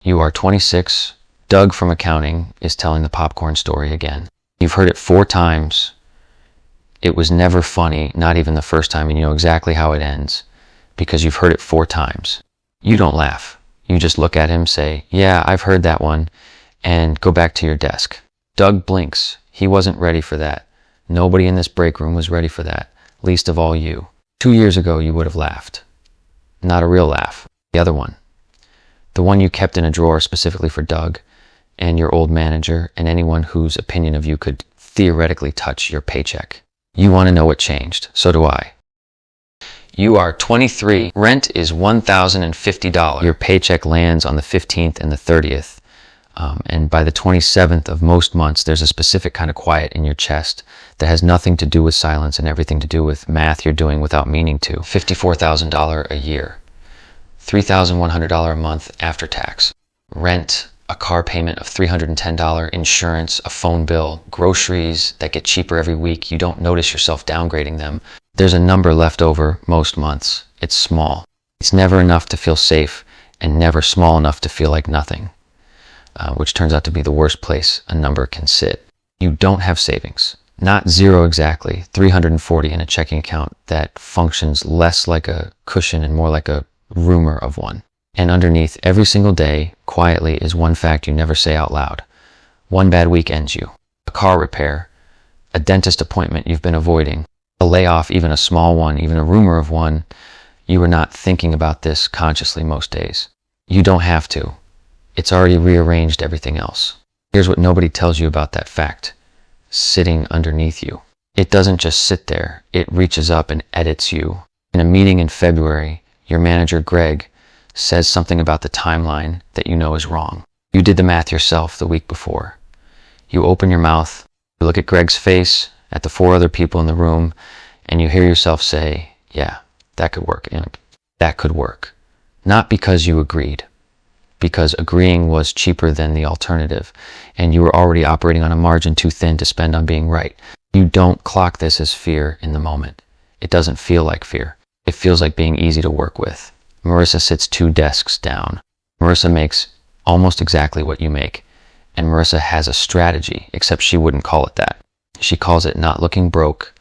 You are 26. Doug from accounting is telling the popcorn story again. You've heard it 4 times. It was never funny, not even the first time, and you know exactly how it ends because you've heard it 4 times. You don't laugh. You just look at him, say, "Yeah, I've heard that one," and go back to your desk. Doug blinks. He wasn't ready for that. Nobody in this break room was ready for that, least of all you. 2 years ago, you would have laughed. Not a real laugh. The other one. The one you kept in a drawer specifically for Doug and your old manager and anyone whose opinion of you could theoretically touch your paycheck. You want to know what changed. So do I. You are 23. Rent is $1,050. Your paycheck lands on the 15th and the 30th. And by the 27th of most months, there's a specific kind of quiet in your chest that has nothing to do with silence and everything to do with math you're doing without meaning to. $54,000 a year. $3,100 a month after tax. Rent, a car payment of $310, insurance, a phone bill, groceries that get cheaper every week. You don't notice yourself downgrading them. There's a number left over most months. It's small. It's never enough to feel safe and never small enough to feel like nothing, which turns out to be the worst place a number can sit. You don't have savings. Not zero exactly, 340 in a checking account that functions less like a cushion and more like a rumor of one. And underneath every single day, quietly, is one fact you never say out loud. One bad week ends you. A car repair, a dentist appointment you've been avoiding, a layoff, even a small one, even a rumor of one. You are not thinking about this consciously most days. You don't have to. It's already rearranged everything else. Here's what nobody tells you about that fact, sitting underneath you. It doesn't just sit there. It reaches up and edits you. In a meeting in February, your manager, Greg, says something about the timeline that you know is wrong. You did the math yourself the week before. You open your mouth, you look at Greg's face, at the 4 other people in the room, and you hear yourself say, "Yeah, that could work, and that could work." Not because you agreed, because agreeing was cheaper than the alternative, and you were already operating on a margin too thin to spend on being right. You don't clock this as fear in the moment. It doesn't feel like fear. It feels like being easy to work with. Marissa sits 2 desks down. Marissa makes almost exactly what you make, and Marissa has a strategy, except she wouldn't call it that. She calls it not looking broke,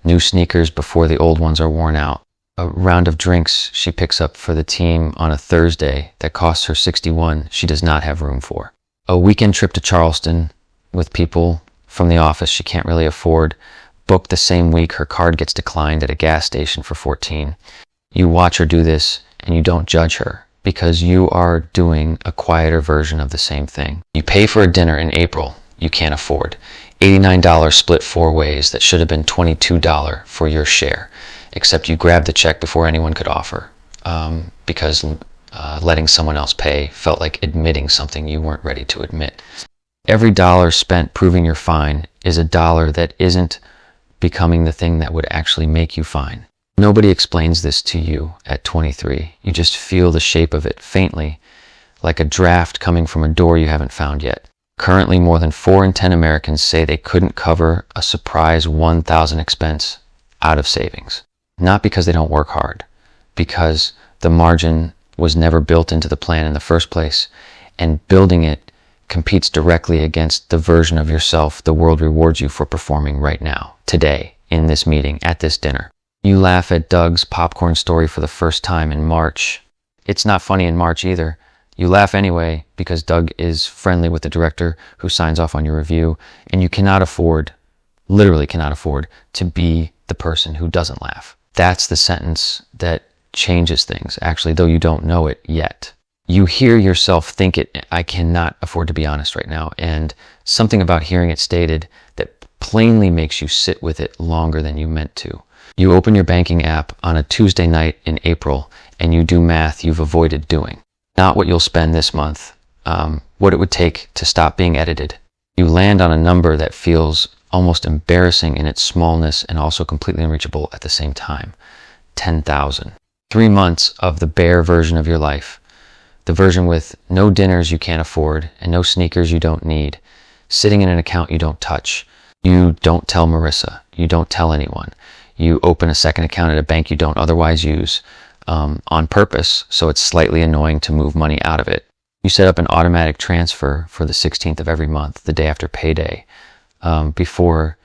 new sneakers before the old ones are worn out, a round of drinks she picks up for the team on a Thursday that costs her $61 she does not have room for, a weekend trip to Charleston with people from the office she can't really afford, booked the same week her card gets declined at a gas station for $14. You watch her do this and you don't judge her because you are doing a quieter version of the same thing. You pay for a dinner in April you can't afford. $89 split 4 ways that should have been $22 for your share, except you grabbed the check before anyone could offer because letting someone else pay felt like admitting something you weren't ready to admit. Every dollar spent proving you're fine is a dollar that isn't becoming the thing that would actually make you fine. Nobody explains this to you at 23. You just feel the shape of it faintly, like a draft coming from a door you haven't found yet. Currently, more than 4 in 10 Americans say they couldn't cover a surprise $1,000 expense out of savings. Not because they don't work hard, because the margin was never built into the plan in the first place, and building it competes directly against the version of yourself the world rewards you for performing right now, today, in this meeting, at this dinner. You laugh at Doug's popcorn story for the first time in March. It's not funny in March either. You laugh anyway because Doug is friendly with the director who signs off on your review, and you cannot afford, literally cannot afford, to be the person who doesn't laugh. That's the sentence that changes things, actually, though you don't know it yet. You hear yourself think it, "I cannot afford to be honest right now," and something about hearing it stated that plainly makes you sit with it longer than you meant to. You open your banking app on a Tuesday night in April, and you do math you've avoided doing. Not what you'll spend this month, what it would take to stop being edited. You land on a number that feels almost embarrassing in its smallness and also completely unreachable at the same time. 10,000. 3 months of the bare version of your life. The version with no dinners you can't afford and no sneakers you don't need. Sitting in an account you don't touch. You don't tell Marissa. You don't tell anyone. You open a second account at a bank you don't otherwise use on purpose, so it's slightly annoying to move money out of it. You set up an automatic transfer for the 16th of every month, the day after payday, before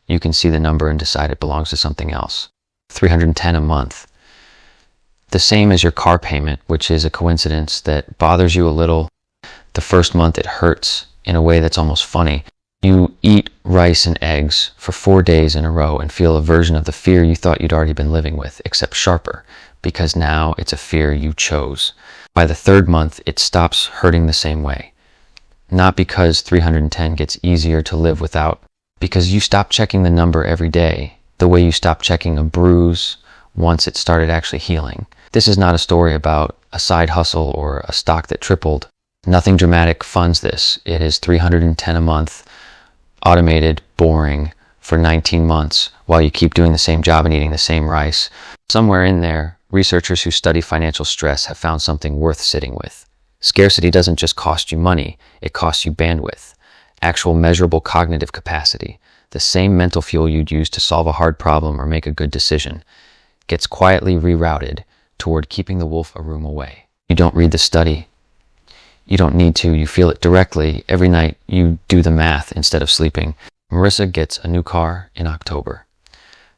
you can see the number and decide it belongs to something else. $310 a month. The same as your car payment, which is a coincidence that bothers you a little. The first month it hurts in a way that's almost funny. You eat rice and eggs for 4 days in a row and feel a version of the fear you thought you'd already been living with, except sharper, because now it's a fear you chose. By the third month, it stops hurting the same way. Not because 310 gets easier to live without, because you stop checking the number every day, the way you stop checking a bruise once it started actually healing. This is not a story about a side hustle or a stock that tripled. Nothing dramatic funds this. It is 310 a month, automated, boring, for 19 months while you keep doing the same job and eating the same rice. Somewhere in there, researchers who study financial stress have found something worth sitting with. Scarcity doesn't just cost you money, it costs you bandwidth, actual measurable cognitive capacity. The same mental fuel you'd use to solve a hard problem or make a good decision gets quietly rerouted toward keeping the wolf a room away. You don't read the study. You don't need to. You feel it directly. Every night you do the math instead of sleeping. Marissa gets a new car in October.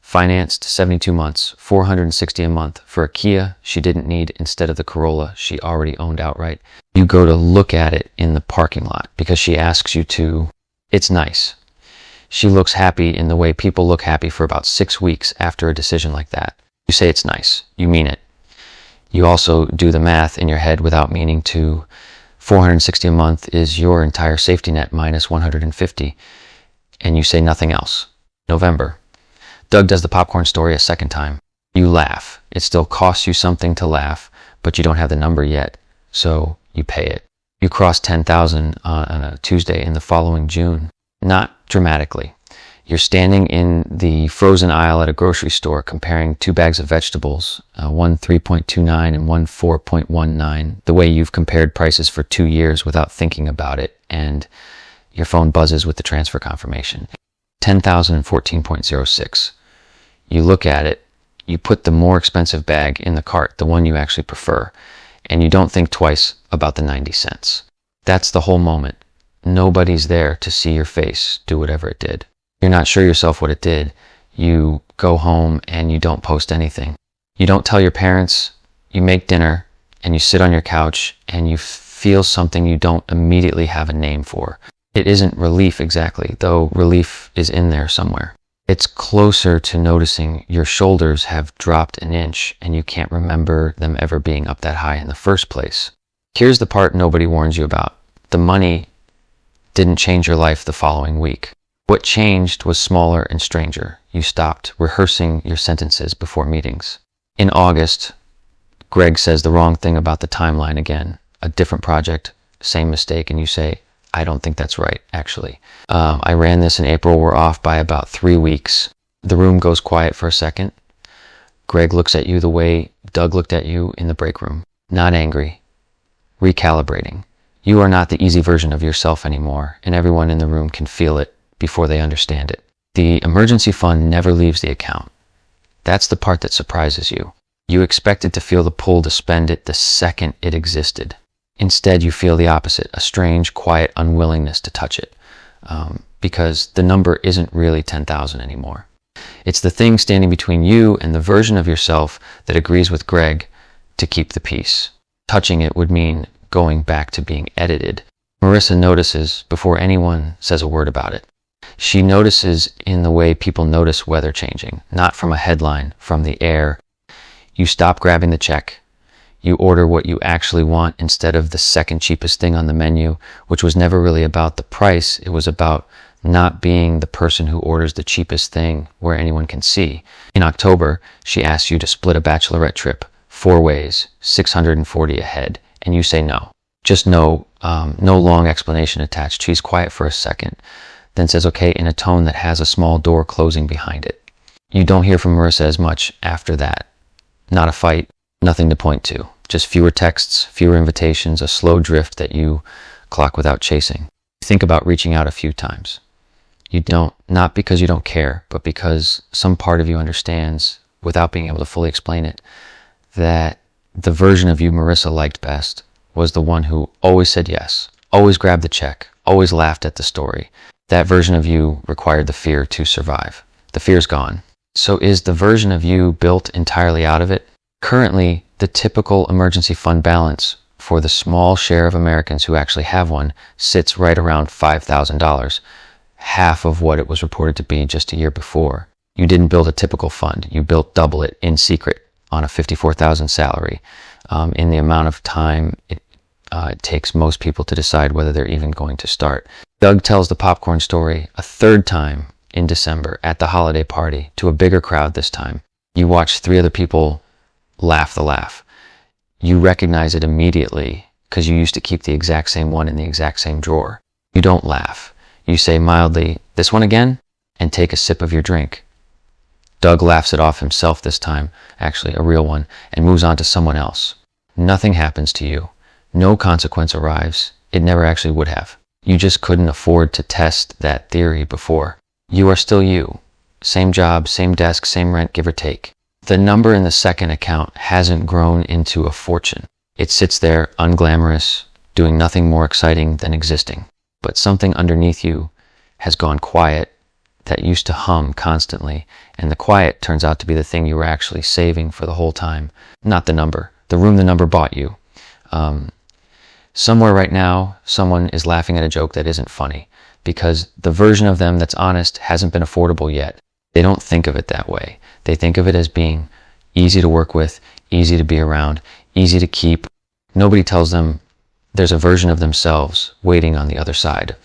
Financed 72 months, $460 a month for a Kia she didn't need instead of the Corolla she already owned outright. You go to look at it in the parking lot because she asks you to. It's nice. She looks happy in the way people look happy for about 6 weeks after a decision like that. You say it's nice. You mean it. You also do the math in your head without meaning to. $460 a month is your entire safety net minus $150, and you say nothing else. November. Doug does the popcorn story a second time. You laugh. It still costs you something to laugh, but you don't have the number yet, so you pay it. You cross 10,000 on a Tuesday in the following June. Not dramatically. You're standing in the frozen aisle at a grocery store comparing 2 bags of vegetables, one 3.29 and one 4.19, the way you've compared prices for 2 years without thinking about it, and your phone buzzes with the transfer confirmation. 10,014.06. You look at it, you put the more expensive bag in the cart, the one you actually prefer, and you don't think twice about the 90 cents. That's the whole moment. Nobody's there to see your face do whatever it did. You're not sure yourself what it did. You go home and you don't post anything. You don't tell your parents. You make dinner and you sit on your couch and you feel something you don't immediately have a name for. It isn't relief exactly, though relief is in there somewhere. It's closer to noticing your shoulders have dropped an inch and you can't remember them ever being up that high in the first place. Here's the part nobody warns you about. The money didn't change your life the following week. What changed was smaller and stranger. You stopped rehearsing your sentences before meetings. In August, Greg says the wrong thing about the timeline again. A different project, same mistake, and you say, I don't think that's right, actually. I ran this in April. We're off by about 3 weeks. The room goes quiet for a second. Greg looks at you the way Doug looked at you in the break room. Not angry. Recalibrating. You are not the easy version of yourself anymore, and everyone in the room can feel it before they understand it. The emergency fund never leaves the account. That's the part that surprises you. You expected to feel the pull to spend it the second it existed. Instead, you feel the opposite, a strange, quiet unwillingness to touch it, because the number isn't really 10,000 anymore. It's the thing standing between you and the version of yourself that agrees with Greg to keep the peace. Touching it would mean going back to being edited. Marissa notices before anyone says a word about it. She notices in the way people notice weather changing, not from a headline, from the air. You stop grabbing the check. You order what you actually want instead of the second cheapest thing on the menu, which was never really about the price. It was about not being the person who orders the cheapest thing where anyone can see. In October, she asks you to split a bachelorette trip 4 ways, $640 a head, and you say no. Just no, no long explanation attached. She's quiet for a second, then says okay in a tone that has a small door closing behind it. You don't hear from Marissa as much after that. Not a fight, nothing to point to. Just fewer texts, fewer invitations, a slow drift that you clock without chasing. You think about reaching out a few times. You don't, not because you don't care, but because some part of you understands, without being able to fully explain it, that the version of you Marissa liked best was the one who always said yes, always grabbed the check, always laughed at the story. That version of you required the fear to survive. The fear's gone. So is the version of you built entirely out of it? Currently, the typical emergency fund balance for the small share of Americans who actually have one sits right around $5,000, half of what it was reported to be just a year before. You didn't build a typical fund. You built double it in secret on a $54,000 salary in the amount of time it takes most people to decide whether they're even going to start. Doug tells the popcorn story a third time in December at the holiday party to a bigger crowd this time. You watch 3 other people laugh the laugh. You recognize it immediately because you used to keep the exact same one in the exact same drawer. You don't laugh. You say mildly, "This one again?" and take a sip of your drink. Doug laughs it off himself this time, actually a real one, and moves on to someone else. Nothing happens to you. No consequence arrives. It never actually would have. You just couldn't afford to test that theory before. You are still you. Same job, same desk, same rent, give or take. The number in the second account hasn't grown into a fortune. It sits there unglamorous, doing nothing more exciting than existing. But something underneath you has gone quiet that used to hum constantly, and the quiet turns out to be the thing you were actually saving for the whole time, not the number, the room the number bought you. Somewhere right now, someone is laughing at a joke that isn't funny, because the version of them that's honest hasn't been affordable yet. They don't think of it that way. They think of it as being easy to work with, easy to be around, easy to keep. Nobody tells them there's a version of themselves waiting on the other side,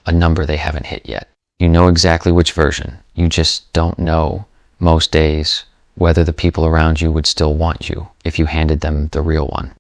a number they haven't hit yet. You know exactly which version. You just don't know most days whether the people around you would still want you if you handed them the real one.